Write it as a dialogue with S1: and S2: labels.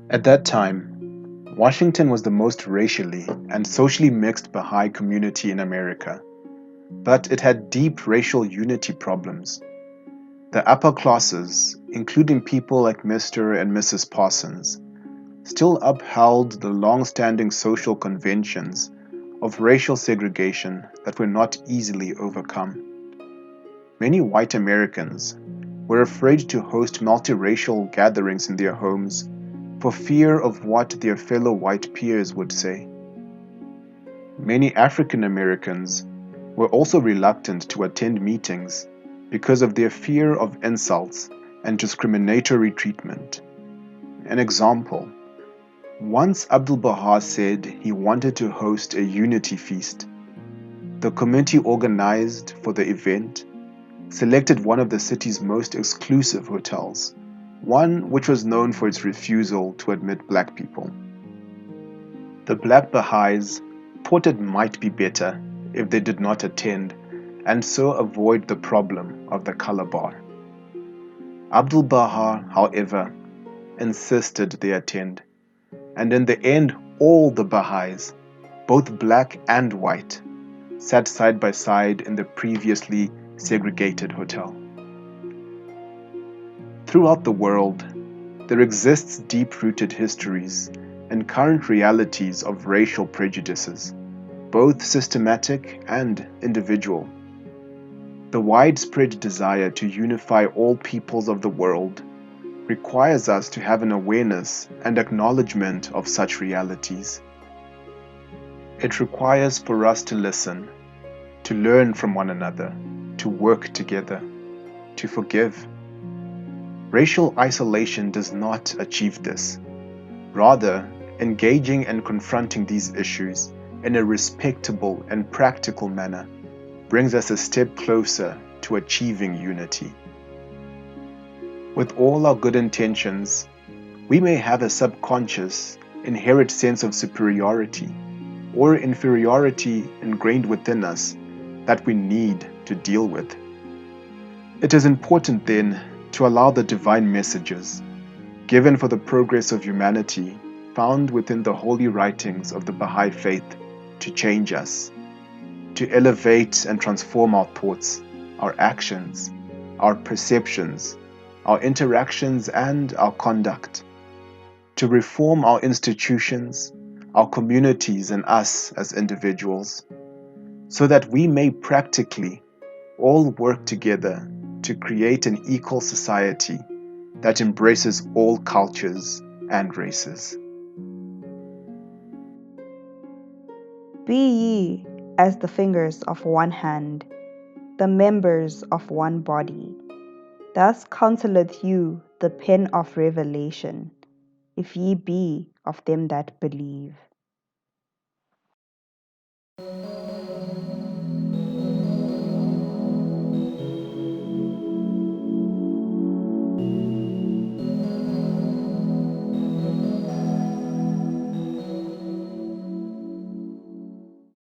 S1: At that time, Washington was the most racially and socially mixed Baha'i community in America, but it had deep racial unity problems. The upper classes, including people like Mr. and Mrs. Parsons, still upheld the long-standing social conventions of racial segregation that were not easily overcome. Many white Americans were afraid to host multiracial gatherings in their homes for fear of what their fellow white peers would say. Many African Americans were also reluctant to attend meetings because of their fear of insults and discriminatory treatment. An example: once Abdu'l-Baha said he wanted to host a unity feast. The committee organized for the event selected one of the city's most exclusive hotels, one which was known for its refusal to admit black people. The black Baha'is thought it might be better if they did not attend and so avoid the problem of the color bar. Abdu'l-Baha, however, insisted they attend, and in the end all the Baha'is, both black and white, sat side by side in the previously segregated hotel. Throughout the world, there exists deep-rooted histories and current realities of racial prejudices, both systematic and individual. The widespread desire to unify all peoples of the world requires us to have an awareness and acknowledgement of such realities. It requires for us to listen, to learn from one another, to work together, to forgive. Racial isolation does not achieve this. Rather, engaging and confronting these issues in a respectable and practical manner brings us a step closer to achieving unity. With all our good intentions, we may have a subconscious, inherent sense of superiority or inferiority ingrained within us that we need to deal with. It is important then to allow the divine messages given for the progress of humanity found within the holy writings of the Baha'i Faith to change us, to elevate and transform our thoughts, our actions, our perceptions, our interactions, and our conduct, to reform our institutions, our communities, and us as individuals, so that we may practically all work together to create an equal society that embraces all cultures and races.
S2: Be ye as the fingers of one hand, the members of one body. Thus counselleth you the pen of revelation, if ye be of them that believe.